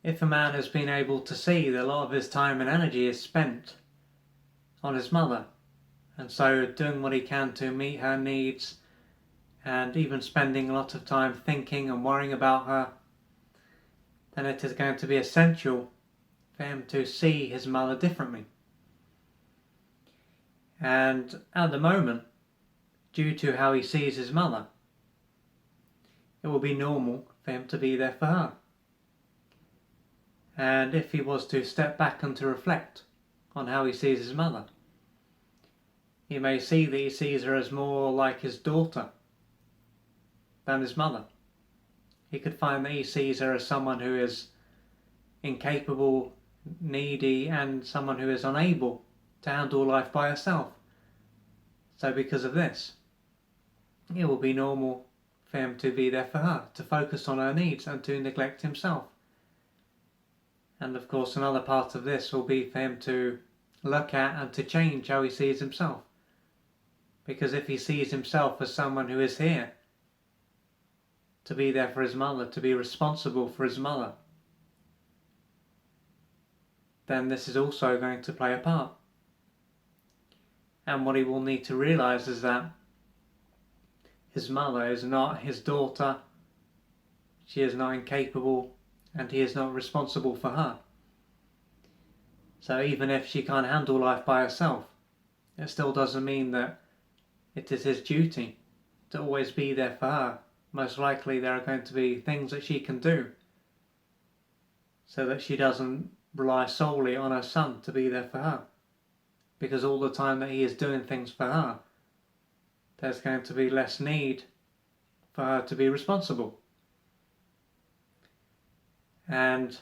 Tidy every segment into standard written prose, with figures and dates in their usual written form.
if a man has been able to see that a lot of his time and energy is spent on his mother, and so doing what he can to meet her needs, and even spending a lot of time thinking and worrying about her, then it is going to be essential for him to see his mother differently. And at the moment, due to how he sees his mother, it will be normal for him to be there for her. And if he was to step back and to reflect on how he sees his mother, he may see that he sees her as more like his daughter than his mother. He could find that he sees her as someone who is incapable, needy, and someone who is unable to handle life by herself. So because of this, it will be normal for him to be there for her, to focus on her needs and to neglect himself. And of course, another part of this will be for him to look at and to change how he sees himself. Because if he sees himself as someone who is here to be there for his mother, to be responsible for his mother, then this is also going to play a part. And what he will need to realise is that his mother is not his daughter, she is not incapable, and he is not responsible for her. So even if she can't handle life by herself, it still doesn't mean that it is his duty to always be there for her. Most likely there are going to be things that she can do so that she doesn't rely solely on her son to be there for her. Because all the time that he is doing things for her, there's going to be less need for her to be responsible. And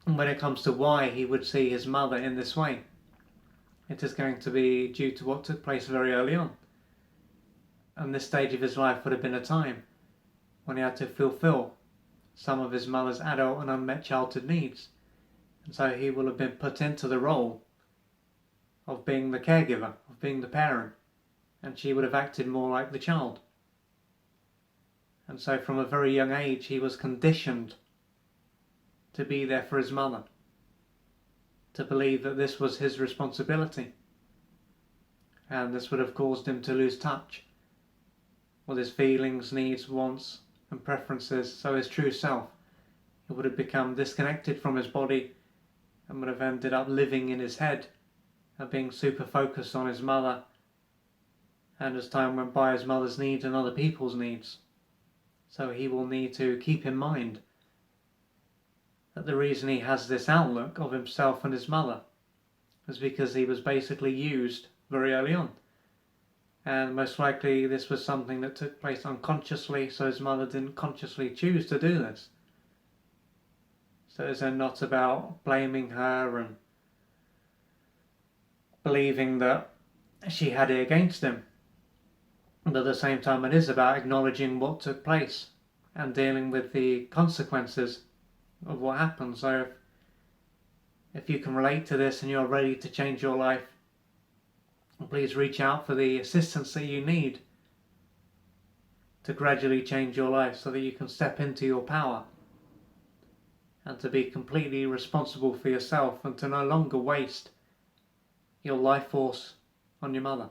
when it comes to why he would see his mother in this way, it is going to be due to what took place very early on. And this stage of his life would have been a time when he had to fulfill some of his mother's adult and unmet childhood needs. And so he will have been put into the role of being the caregiver, of being the parent, and she would have acted more like the child. And so from a very young age he was conditioned to be there for his mother, to believe that this was his responsibility. And this would have caused him to lose touch with his feelings, needs, wants and preferences. So his true self, he would have become disconnected from his body and would have ended up living in his head and being super focused on his mother, and as time went by, his mother's needs and other people's needs. So he will need to keep in mind that the reason he has this outlook of himself and his mother is because he was basically used very early on. And most likely this was something that took place unconsciously, so his mother didn't consciously choose to do this. So it's then not about blaming her and believing that she had it against him. But at the same time, it is about acknowledging what took place and dealing with the consequences of what happened. So if you can relate to this and you're ready to change your life, please reach out for the assistance that you need to gradually change your life so that you can step into your power and to be completely responsible for yourself and to no longer waste your life force on your mother.